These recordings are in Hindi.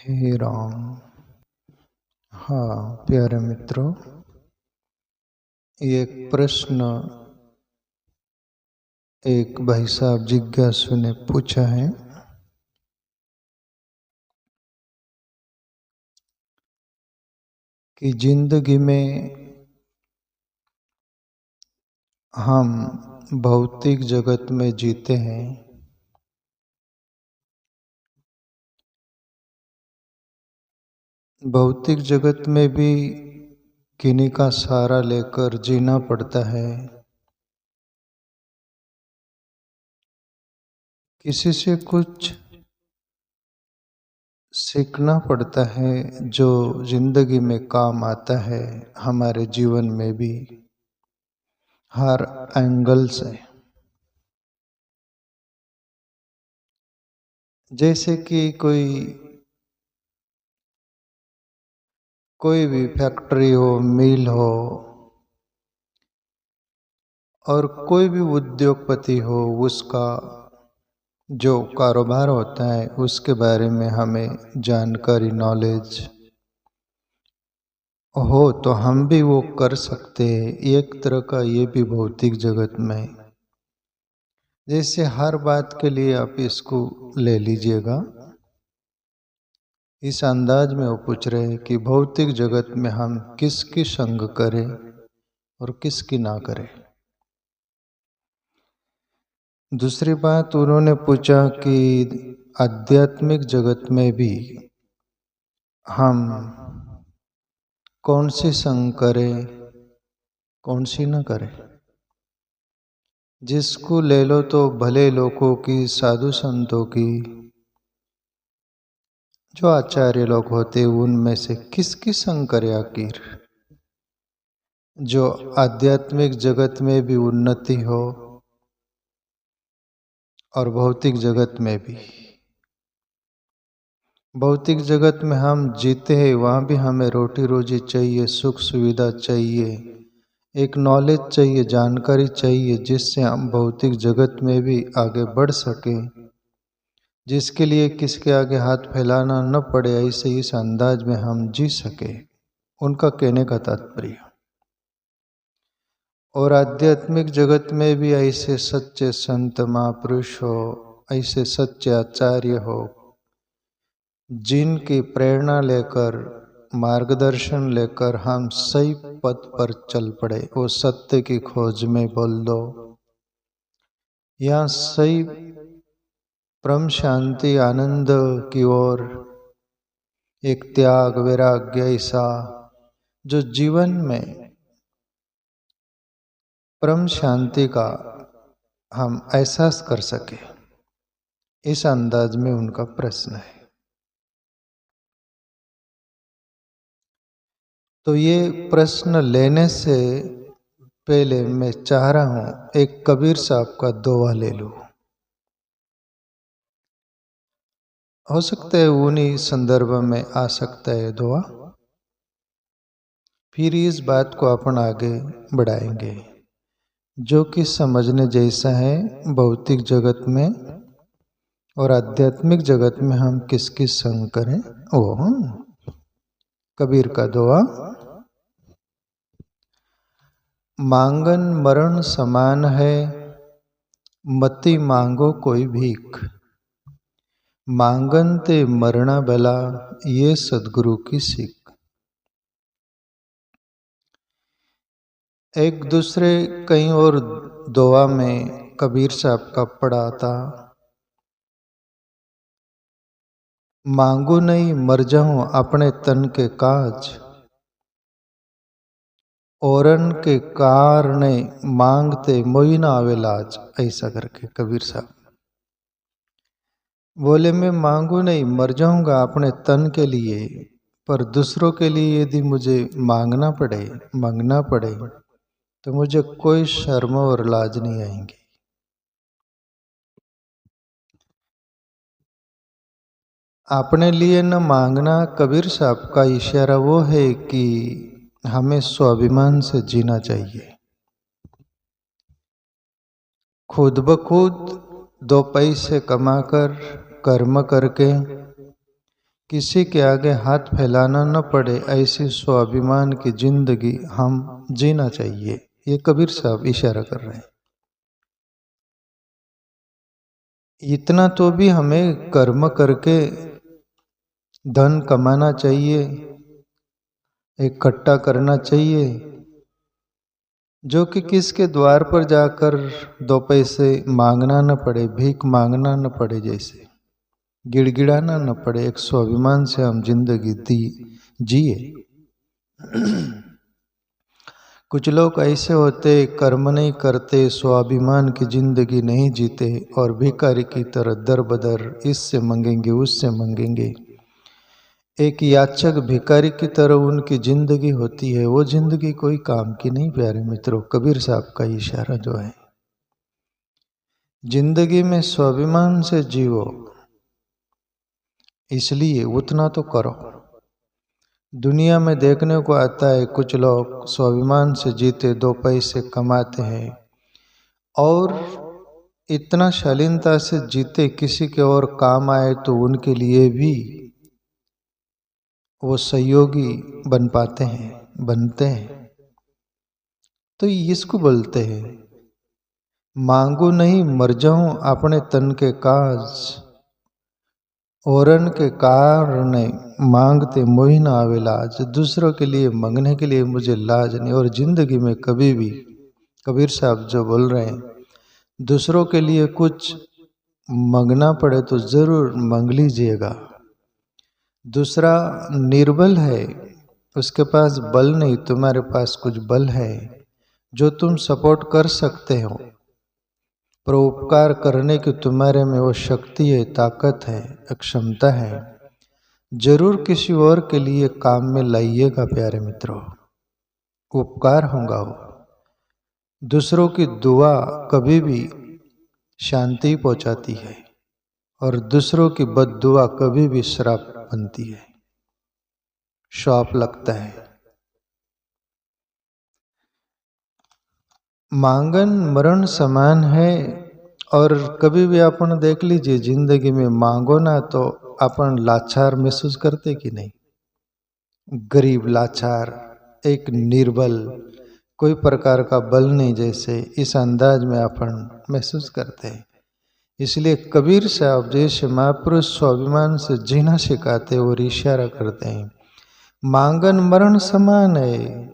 हे राम। हाँ प्यारे मित्रों, एक प्रश्न एक भाई साहब जिज्ञासु ने पूछा है कि जिंदगी में हम भौतिक जगत में जीते हैं, भौतिक जगत में भी किन्हीं का सहारा लेकर जीना पड़ता है। किसी से कुछ सीखना पड़ता है जो जिंदगी में काम आता है, हमारे जीवन में भी हर एंगल से। जैसे कि कोई भी फैक्ट्री हो, मिल हो, और कोई भी उद्योगपति हो, उसका जो कारोबार होता है उसके बारे में हमें जानकारी, नॉलेज हो तो हम भी वो कर सकते हैं। एक तरह का ये भी भौतिक जगत में, जैसे हर बात के लिए आप इसको ले लीजिएगा। इस अंदाज में वो पूछ रहे हैं कि भौतिक जगत में हम किसकी संग करें और किसकी ना करें। दूसरी बात उन्होंने पूछा कि आध्यात्मिक जगत में भी हम कौन सी संग करें, कौन सी ना करें। जिसको ले लो तो भले लोगों की, साधु संतों की, जो आचार्य लोग होते उनमें से किसकी संग करे आखिर, जो आध्यात्मिक जगत में भी उन्नति हो और भौतिक जगत में भी। भौतिक जगत में हम जीते हैं, वहाँ भी हमें रोटी रोजी चाहिए, सुख सुविधा चाहिए, एक नॉलेज चाहिए, जानकारी चाहिए, जिससे हम भौतिक जगत में भी आगे बढ़ सकें, जिसके लिए किसके आगे हाथ फैलाना न पड़े, ऐसे इस अंदाज में हम जी सके, उनका कहने का तात्पर्य। और आध्यात्मिक जगत में भी ऐसे सच्चे संत महापुरुष हो, ऐसे सच्चे आचार्य हो, जिनकी प्रेरणा लेकर, मार्गदर्शन लेकर हम सही पथ पर चल पड़े। वो सत्य की खोज में बोल दो या सही परम शांति आनंद की ओर, एक त्याग वैराग्य ऐसा जो जीवन में परम शांति का हम एहसास कर सके, इस अंदाज में उनका प्रश्न है। तो ये प्रश्न लेने से पहले मैं चाह रहा हूं एक कबीर साहब का दोहा ले लूं। हो सकता है उन्हीं संदर्भ में आ सकता है दोहा, फिर इस बात को अपन आगे बढ़ाएंगे, जो कि समझने जैसा है। भौतिक जगत में और आध्यात्मिक जगत में हम किसकी संग करें। वो कबीर का दोहा, मांगन मरण समान है, मति मांगो कोई भीख, मांगन ते मरना भला, ये सदगुरु की सीख। एक दूसरे कहीं और दोहा में कबीर साहब का पढ़ा था, मांगू नहीं मर जाऊं अपने तन के काज, औरन के कारणे मांगते मोई ना आवे लाज। ऐसा करके कबीर साहब बोले, मैं मांगू नहीं, मर जाऊंगा अपने तन के लिए, पर दूसरों के लिए यदि मुझे मांगना पड़े, मांगना पड़े, तो मुझे कोई शर्म और लाज नहीं आएंगी। अपने लिए न मांगना, कबीर साहब का इशारा वो है कि हमें स्वाभिमान से जीना चाहिए। खुद ब खुद दो पैसे कमाकर, कर्म करके, किसी के आगे हाथ फैलाना न पड़े, ऐसी स्वाभिमान की जिंदगी हम जीना चाहिए। ये कबीर साहब इशारा कर रहे हैं। इतना तो भी हमें कर्म करके धन कमाना चाहिए, इकट्ठा करना चाहिए, जो कि किसके द्वार पर जाकर 2 पैसे मांगना न पड़े, भीख मांगना न पड़े, जैसे गिड़गिड़ाना न पड़े। एक स्वाभिमान से हम जिंदगी जिए। कुछ लोग ऐसे होते, कर्म नहीं करते, स्वाभिमान की जिंदगी नहीं जीते और भिखारी की तरह दर बदर इससे मांगेंगे उससे मांगेंगे। एक याचक भिखारी की तरह उनकी जिंदगी होती है। वो जिंदगी कोई काम की नहीं प्यारे मित्रों। कबीर साहब का इशारा जो है, जिंदगी में स्वाभिमान से जीवो, इसलिए उतना तो करो। दुनिया में देखने को आता है कुछ लोग स्वाभिमान से जीते, 2 पैसे कमाते हैं और इतना शालीनता से जीते, किसी के और काम आए तो उनके लिए भी वो सहयोगी बन पाते हैं, बनते हैं। तो इसको बोलते हैं, मांगू नहीं मर जाऊं अपने तन के काज, औरन के कारण मांगते मोहि न आवे लाज। दूसरों के लिए मांगने के लिए मुझे लाज नहीं। और जिंदगी में कभी भी कबीर साहब जो बोल रहे हैं, दूसरों के लिए कुछ मांगना पड़े तो जरूर मांग लीजिएगा। दूसरा निर्बल है, उसके पास बल नहीं, तुम्हारे पास कुछ बल है जो तुम सपोर्ट कर सकते हो। परोपकार करने की तुम्हारे में वो शक्ति है, ताकत है, क्षमता है। जरूर किसी और के लिए काम में लाइएगा प्यारे मित्रों। उपकार होगा वो। दूसरों की दुआ कभी भी शांति पहुंचाती है और दूसरों की बद्दुआ कभी भी श्राप बनती है, श्राप लगता है। मांगन मरण समान है। और कभी भी अपन देख लीजिए, जिंदगी में मांगो ना तो अपन लाचार महसूस करते कि नहीं। गरीब, लाचार, एक निर्बल, कोई प्रकार का बल नहीं, जैसे इस अंदाज में अपन महसूस करते हैं। इसलिए कबीर साहब जैसे महापुरुष स्वाभिमान से जीना सिखाते और इशारा करते हैं, मांगन मरण समान है।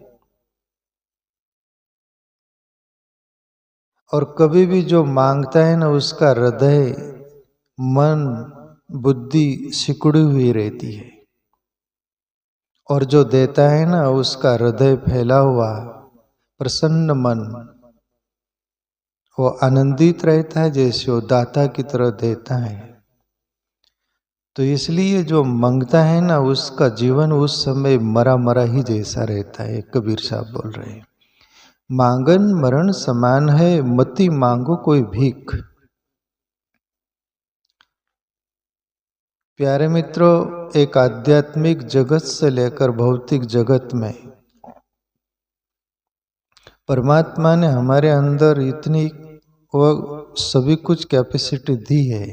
और कभी भी जो मांगता है ना, उसका हृदय, मन, बुद्धि सिकुड़ी हुई रहती है। और जो देता है ना, उसका हृदय फैला हुआ प्रसन्न मन, वो आनंदित रहता है, जैसे वो दाता की तरह देता है। तो इसलिए जो मांगता है ना, उसका जीवन उस समय मरा मरा ही जैसा रहता है। कबीर साहब बोल रहे हैं, मांगन मरण समान है, मति मांगो कोई भीख। प्यारे मित्रों, एक आध्यात्मिक जगत से लेकर भौतिक जगत में परमात्मा ने हमारे अंदर इतनी वो सभी कुछ कैपेसिटी दी है,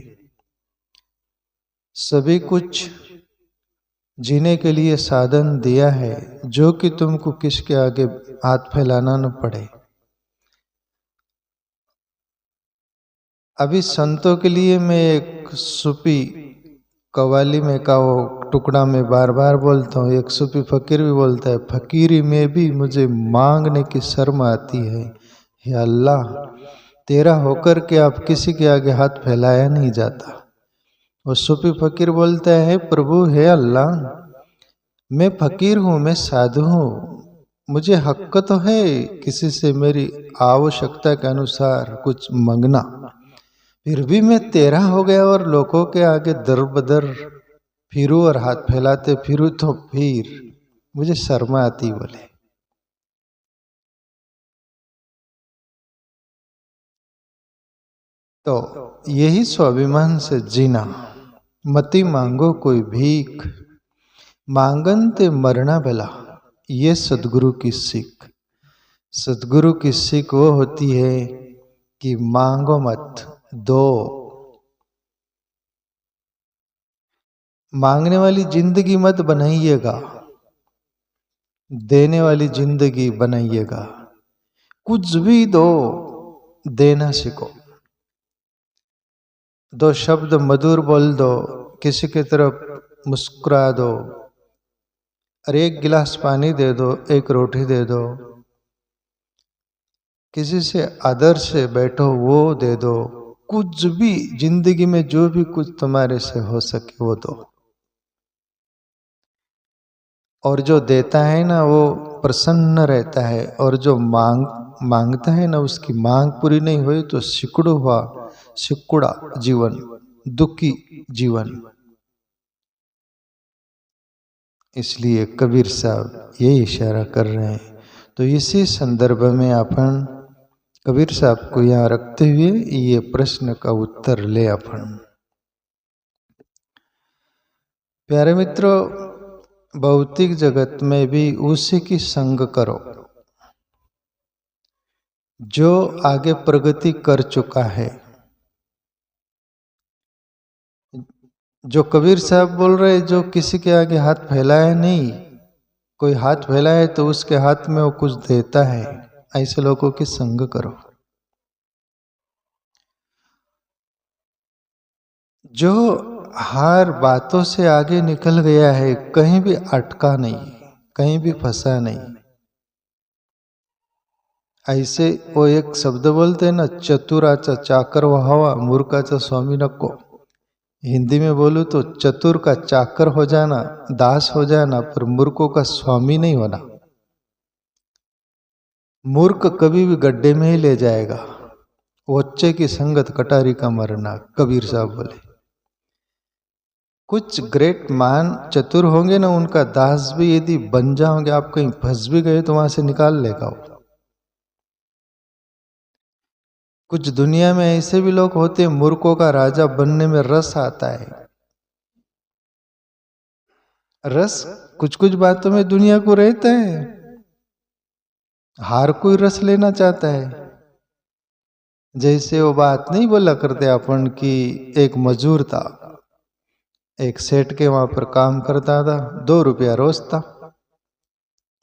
सभी कुछ जीने के लिए साधन दिया है, जो कि तुमको किसके आगे हाथ फैलाना न पड़े। अभी संतों के लिए मैं एक सूफी कव्वाली में का वो टुकड़ा में बार बार बोलता हूँ। एक सूफी फकीर भी बोलता है, फकीरी में भी मुझे मांगने की शर्म आती है, हे अल्लाह तेरा होकर के आप किसी के आगे हाथ फैलाया नहीं जाता। वो सूफी फकीर बोलता है, प्रभु हे अल्लाह, मैं फकीर हूँ, मैं साधु हूँ, मुझे हक तो है किसी से मेरी आवश्यकता के अनुसार कुछ मांगना, फिर भी मैं तेरा हो गया और लोगों के आगे दर बदर फिरूं और हाथ फैलाते फिरूं तो फिर मुझे शर्म आती। बोले तो यही स्वाभिमान से जीना। मति मांगो कोई भीख, मांगन ते मरना भला, ये सदगुरु की सीख। सदगुरु की सीख वो होती है कि मांगो मत, दो। मांगने वाली जिंदगी मत बनाइएगा, देने वाली जिंदगी बनाइएगा। कुछ भी दो, देना सीखो। दो शब्द मधुर बोल दो, किसी की तरफ मुस्कुरा दो, अरे एक गिलास पानी दे दो, एक रोटी दे दो, किसी से आदर से बैठो वो दे दो। कुछ भी जिंदगी में जो भी कुछ तुम्हारे से हो सके वो दो। और जो देता है ना वो प्रसन्न रहता है, और जो मांगता है ना उसकी मांग पूरी नहीं हुई तो सिकुड़ा जीवन, दुखी जीवन। इसलिए कबीर साहब ये इशारा कर रहे हैं। तो इसी संदर्भ में अपन कबीर साहब को यहाँ रखते हुए ये प्रश्न का उत्तर ले अपन। प्यारे मित्रों, भौतिक जगत में भी उसी की संग करो जो आगे प्रगति कर चुका है। जो कबीर साहब बोल रहे, जो किसी के आगे हाथ फैलाया नहीं, कोई हाथ फैलाए तो उसके हाथ में वो कुछ देता है, ऐसे लोगों की संग करो। जो हर बातों से आगे निकल गया है, कहीं भी अटका नहीं, कहीं भी फंसा नहीं। ऐसे वो एक शब्द बोलते हैं ना, चतुराचा चाकर व्हावा मूर्खाचा स्वामी नको। हिंदी में बोलूं तो चतुर का चाकर हो जाना, दास हो जाना, पर मूर्खों का स्वामी नहीं होना। मूर्ख कभी भी गड्ढे में ही ले जाएगा। वच्चे की संगत कटारी का मरना, कबीर साहब बोले। कुछ ग्रेट मान चतुर होंगे ना, उनका दास भी यदि बन जाओगे, आप कहीं फंस भी गए तो वहां से निकाल लेगा वो। कुछ दुनिया में ऐसे भी लोग होते हैं, मूर्खों का राजा बनने में रस आता है। रस कुछ कुछ बातों में दुनिया को रहता है, हर कोई रस लेना चाहता है। जैसे वो बात नहीं बोला करते अपन कि एक मजूर था, एक सेठ के वहां पर काम करता था, 2 रुपया रोज था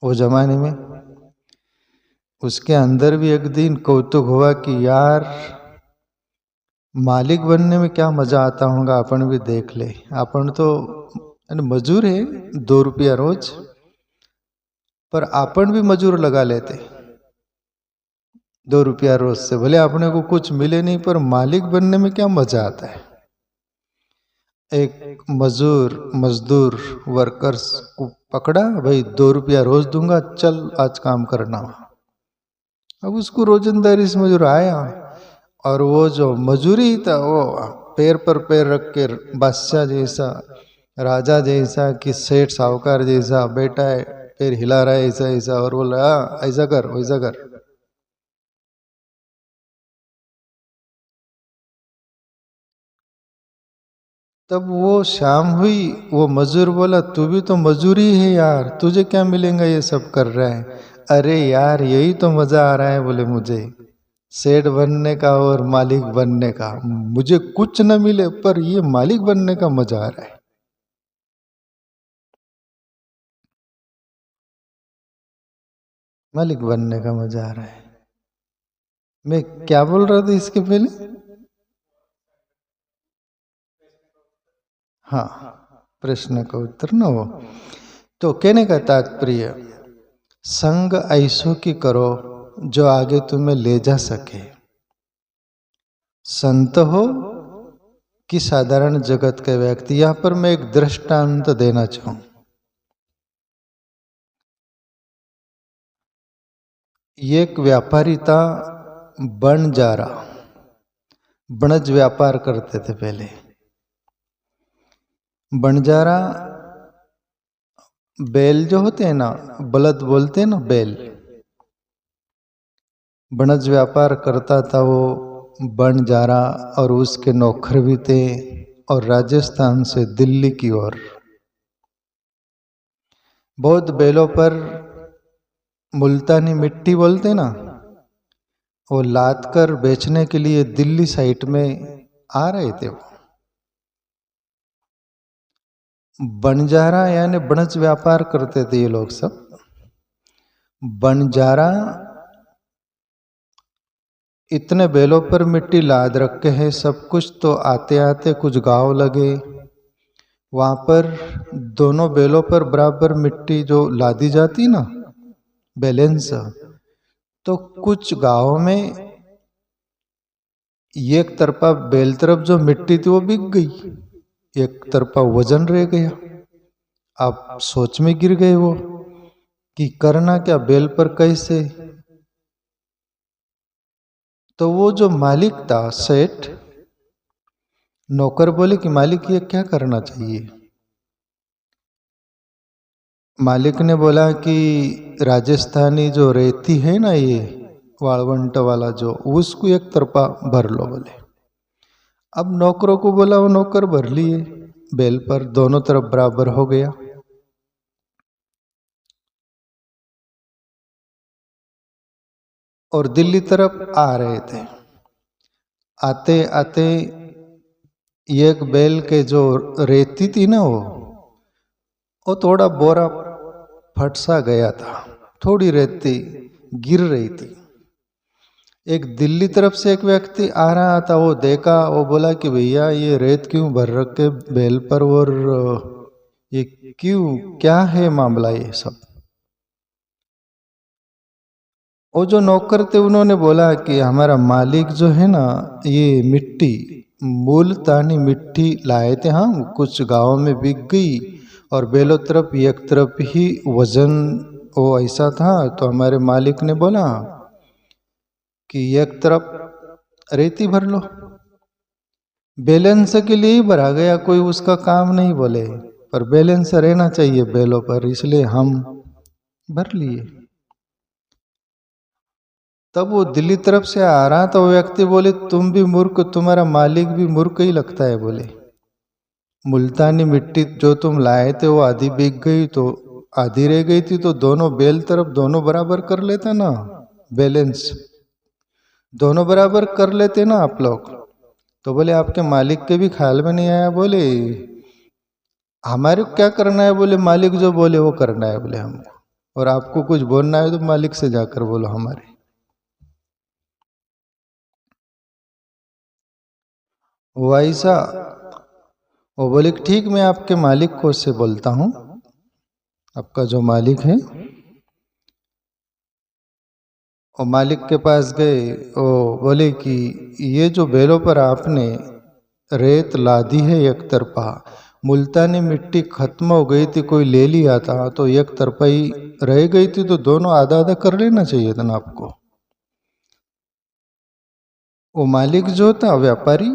वो जमाने में। उसके अंदर भी एक दिन कौतुक हुआ कि यार मालिक बनने में क्या मजा आता होगा, अपन भी देख ले। अपन तो मजूर है, 2 रुपया रोज, पर अपन भी मजूर लगा लेते 2 रुपया रोज से, भले अपने को कुछ मिले नहीं, पर मालिक बनने में क्या मजा आता है। एक मजदूर वर्कर्स को पकड़ा, भाई 2 रुपया रोज दूंगा, चल आज काम करना। अब उसको रोजंदारी से मजूर आया, और वो जो मजूरी था वो पैर पर पैर रख के बादशाह जैसा, राजा जैसा, कि सेठ साहूकार जैसा बैठा है, पैर हिला रहा है ऐसा ऐसा, और बोल रहा ऐसा कर वैसा कर। तब वो शाम हुई, वो मजूर बोला तू भी तो मजूरी है यार, तुझे क्या मिलेगा ये सब कर रहा है। अरे यार यही तो मजा आ रहा है, बोले मुझे सेठ बनने का और मालिक बनने का। मुझे कुछ न मिले पर ये मालिक बनने का मजा आ रहा है। मालिक बनने का मजा आ रहा है। मैं क्या बोल रहा था इसके पहले? हाँ, प्रश्न का उत्तर न हो। तो कहने का तात्पर्य, संग ऐसो की करो जो आगे तुम्हें ले जा सके। संत हो कि साधारण जगत के व्यक्ति। यहां पर मैं एक दृष्टांत देना चाहूं। एक व्यापारी था बंजारा, बनज व्यापार करते थे पहले। बंजारा बैल जो होते हैं ना, बलद बोलते हैं ना, बैल, बनज व्यापार करता था वो बंजारा, और उसके नौकर भी थे। और राजस्थान से दिल्ली की ओर बहुत बैलों पर मुल्तानी मिट्टी बोलते ना, वो लाद कर बेचने के लिए दिल्ली साइड में आ रहे थे वो। बंजारा यानी बनज व्यापार करते थे ये लोग सब। बंजारा इतने बेलों पर मिट्टी लाद रखे हैं सब कुछ, तो आते आते कुछ गांव लगे, वहां पर दोनों बेलों पर बराबर मिट्टी जो लादी जाती ना, बैलेंस, तो कुछ गांवों में एक तरफा बेल तरफ जो मिट्टी थी वो बिक गई, एक तरफा वजन रह गया। आप सोच में गिर गए वो कि करना क्या, बेल पर कैसे। तो वो जो मालिक था सेठ, नौकर बोले कि मालिक ये क्या करना चाहिए। मालिक ने बोला कि राजस्थानी जो रेती है ना, ये वाळवंट वाला जो, उसको एक तरफा भर लो बोले। अब नौकरों को बोला, वो नौकर भर लिए बेल पर, दोनों तरफ बराबर हो गया। और दिल्ली तरफ आ रहे थे, आते आते एक बेल के जो रेती थी ना, वो थोड़ा बोरा फट सा गया था, थोड़ी रेती गिर रही थी। एक दिल्ली तरफ से एक व्यक्ति आ रहा था, वो देखा, वो बोला कि भैया ये रेत क्यों भर रखे बेल पर, और ये क्यों, क्या है मामला ये सब। वो जो नौकर थे उन्होंने बोला कि हमारा मालिक जो है ना, ये मिट्टी मूलतानी मिट्टी लाए थे हम, कुछ गांव में बिक गई और बेलों तरफ एक तरफ ही वजन वो ऐसा था, तो हमारे मालिक ने बोला कि एक तरफ रेती भर लो। बैलेंस के लिए ही भरा गया, कोई उसका काम नहीं बोले, पर बैलेंस रहना चाहिए बेलों पर, इसलिए हम भर लिए। तब वो दिल्ली तरफ से आ रहा था, वो व्यक्ति बोले तुम भी मूर्ख, तुम्हारा मालिक भी मूर्ख ही लगता है। बोले मुल्तानी मिट्टी जो तुम लाए थे वो आधी बिक गई, तो आधी रह गई थी, तो दोनों बेल तरफ दोनों बराबर कर लेते ना, बैलेंस दोनों बराबर कर लेते ना आप लोग। तो बोले आपके मालिक के भी ख्याल में नहीं आया। बोले हमारे क्या करना है, बोले मालिक जो बोले वो करना है बोले हमको, और आपको कुछ बोलना है तो मालिक से जाकर बोलो हमारे। वैसा वो बोले ठीक, मैं आपके मालिक को से बोलता हूँ, आपका जो मालिक है। और मालिक के पास गए, वो बोले कि ये जो बेलों पर आपने रेत लादी है एक तरफा, मुल्तानी मिट्टी खत्म हो गई थी, कोई ले लिया था, तो एक तरफा ही रह गई थी, तो दोनों आधा आधा कर लेना चाहिए था ना आपको। वो मालिक जो था व्यापारी,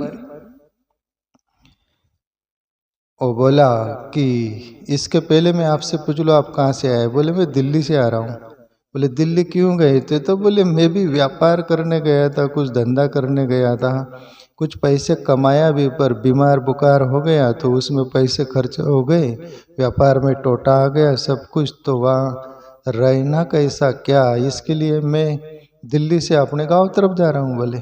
वो बोला कि इसके पहले मैं आपसे पूछ लो आप कहाँ से आए। बोले मैं दिल्ली से आ रहा हूँ। बोले दिल्ली क्यों गए थे, तो बोले मैं भी व्यापार करने गया था, कुछ धंधा करने गया था, कुछ पैसे कमाया भी, पर बीमार बुखार हो गया तो उसमें पैसे खर्च हो गए, व्यापार में टोटा आ गया सब कुछ, तो वहाँ रहना कैसा क्या, इसके लिए मैं दिल्ली से अपने गांव तरफ जा रहा हूँ। बोले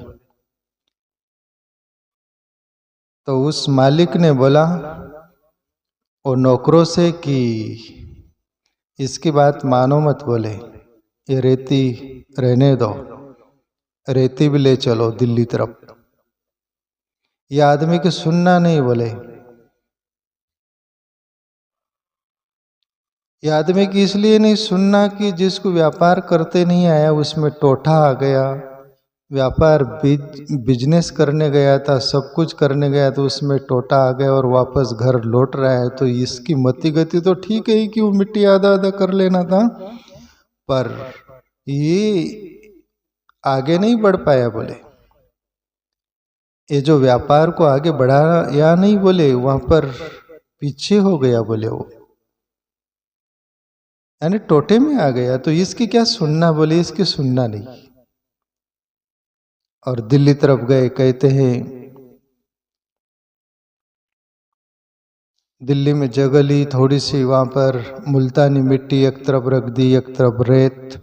तो उस मालिक ने बोला और नौकरों से कि इसकी बात मानो मत, बोले ये रेती रहने दो, रेती भी ले चलो दिल्ली तरफ। ये आदमी की सुनना नहीं। बोले ये आदमी की इसलिए नहीं सुनना कि जिसको व्यापार करते नहीं आया उसमें टोठा आ गया, व्यापार बिजनेस करने गया था, सब कुछ करने गया तो उसमें टोटा आ गया और वापस घर लौट रहा है, तो इसकी मति गति तो ठीक है कि वो मिट्टी आधा आधा कर लेना था, पर ये आगे नहीं बढ़ पाया। बोले ये जो व्यापार को आगे बढ़ा या नहीं, बोले वहां पर पीछे हो गया। बोले वो यानी टोटे में आ गया, तो इसकी क्या सुनना। बोले इसकी सुनना नहीं। और दिल्ली तरफ गए, कहते हैं दिल्ली में जगह ली थोड़ी सी, वहां पर मुल्तानी मिट्टी एक तरफ रख दी, एक तरफ रेत,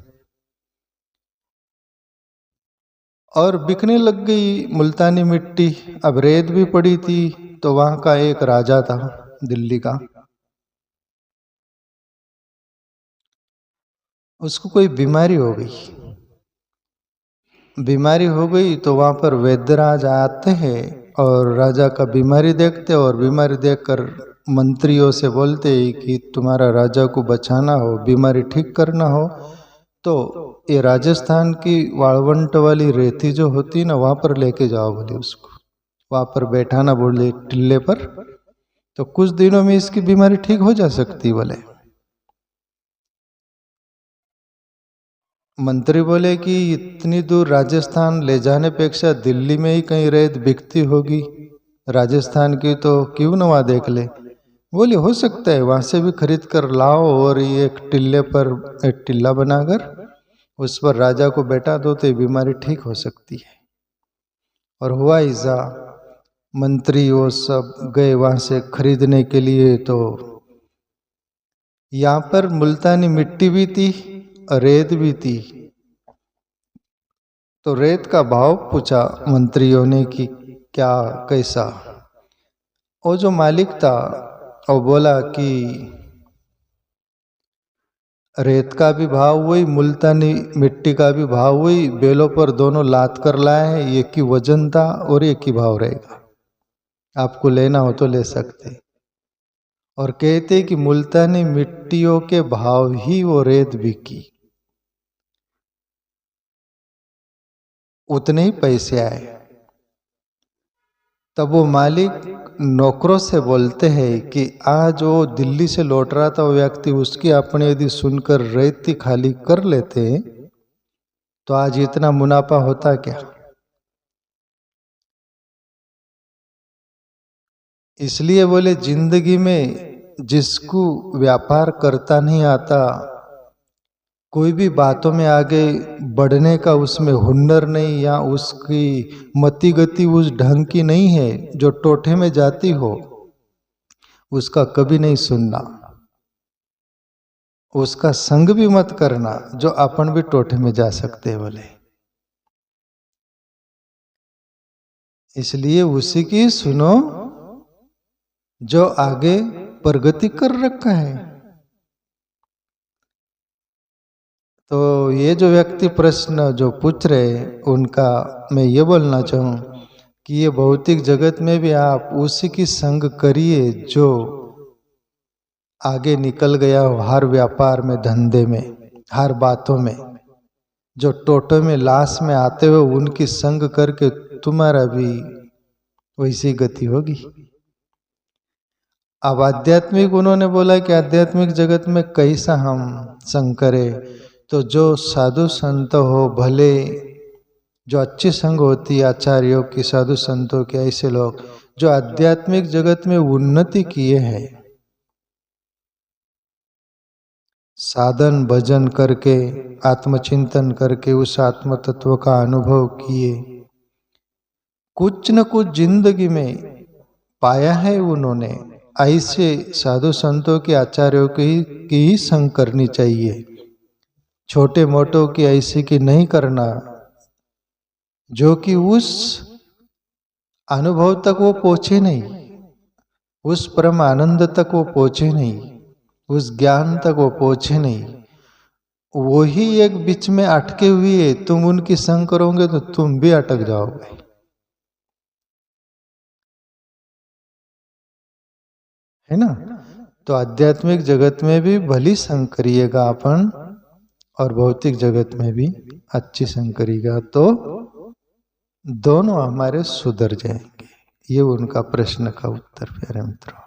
और बिकने लग गई मुल्तानी मिट्टी। अब रेत भी पड़ी थी, तो वहां का एक राजा था दिल्ली का, उसको कोई बीमारी हो गई, बीमारी हो गई तो वहाँ पर वैद्यराज आते हैं और राजा का बीमारी देखते और बीमारी देखकर मंत्रियों से बोलते हैं कि तुम्हारा राजा को बचाना हो, बीमारी ठीक करना हो तो ये राजस्थान की वाळवंट वाली रेती जो होती है ना, वहाँ पर लेके जाओ बोले, उसको वहाँ पर बैठाना बोले टिल्ले पर, तो कुछ दिनों में इसकी बीमारी ठीक हो जा सकती बोले। मंत्री बोले कि इतनी दूर राजस्थान ले जाने पेक्षा दिल्ली में ही कहीं रेत बिकती होगी राजस्थान की, तो क्यों न वहाँ देख ले। बोले हो सकता है, वहाँ से भी खरीद कर लाओ और ये एक टिल्ले पर एक टिल्ला बनाकर उस पर राजा को बैठा दो तो ये बीमारी ठीक हो सकती है। और हुआ ऐसा, मंत्री वो सब गए वहाँ से खरीदने के लिए, तो यहाँ पर मुल्तानी मिट्टी भी थी रेत भी थी। तो रेत का भाव पूछा मंत्रियों ने कि क्या कैसा। वो जो मालिक था वो बोला कि रेत का भी भाव वही, मुल्तानी मिट्टी का भी भाव वही, बेलों पर दोनों लाद कर लाए हैं, एक ही वजन था और एक ही भाव रहेगा, आपको लेना हो तो ले सकते। और कहते कि मुल्तानी मिट्टियों के भाव ही वो रेत बिकी, उतने ही पैसे आए। तब वो मालिक नौकरों से बोलते हैं कि आज वो दिल्ली से लौट रहा था वो व्यक्ति, उसकी अपने यदि सुनकर रेती खाली कर लेते तो आज इतना मुनाफा होता क्या। इसलिए बोले जिंदगी में जिसको व्यापार करता नहीं आता, कोई भी बातों में आगे बढ़ने का उसमें हुनर नहीं, या उसकी मति गति उस ढंग की नहीं है, जो टोठे में जाती हो उसका कभी नहीं सुनना, उसका संग भी मत करना, जो अपन भी टोठे में जा सकते हैं बोले। इसलिए उसी की सुनो जो आगे प्रगति कर रखा है। तो ये जो व्यक्ति प्रश्न जो पूछ रहे उनका मैं ये बोलना चाहूँ कि ये भौतिक जगत में भी आप उसी की संग करिए जो आगे निकल गया हो, हर व्यापार में, धंधे में, हर बातों में, जो टोटो में लाश में आते हो उनकी संग करके तुम्हारा भी वैसी गति होगी। अब आध्यात्मिक उन्होंने बोला कि आध्यात्मिक जगत में कैसा हम संग करें, तो जो साधु संत हो, भले जो अच्छी संग होती है आचार्यों की, साधु संतों के, ऐसे लोग जो आध्यात्मिक जगत में उन्नति किए हैं, साधन भजन करके, आत्मचिंतन करके उस आत्म तत्व का अनुभव किए, कुछ न कुछ जिंदगी में पाया है उन्होंने, ऐसे साधु संतों के, आचार्यों की ही संग करनी चाहिए। छोटे मोटों की ऐसी की नहीं करना, जो कि उस अनुभव तक वो पहुंचे नहीं, उस परम आनंद तक वो पहुंचे नहीं, उस ज्ञान तक वो पहुंचे नहीं, वही एक बीच में अटके हुए, तुम उनकी संग करोगे तो तुम भी अटक जाओगे, है ना। तो आध्यात्मिक जगत में भी भली संग करिएगा अपन, और भौतिक जगत में भी अच्छी संग करिएगा तो दोनों हमारे सुधर जाएंगे। ये उनका प्रश्न का उत्तर प्यारे मित्रों।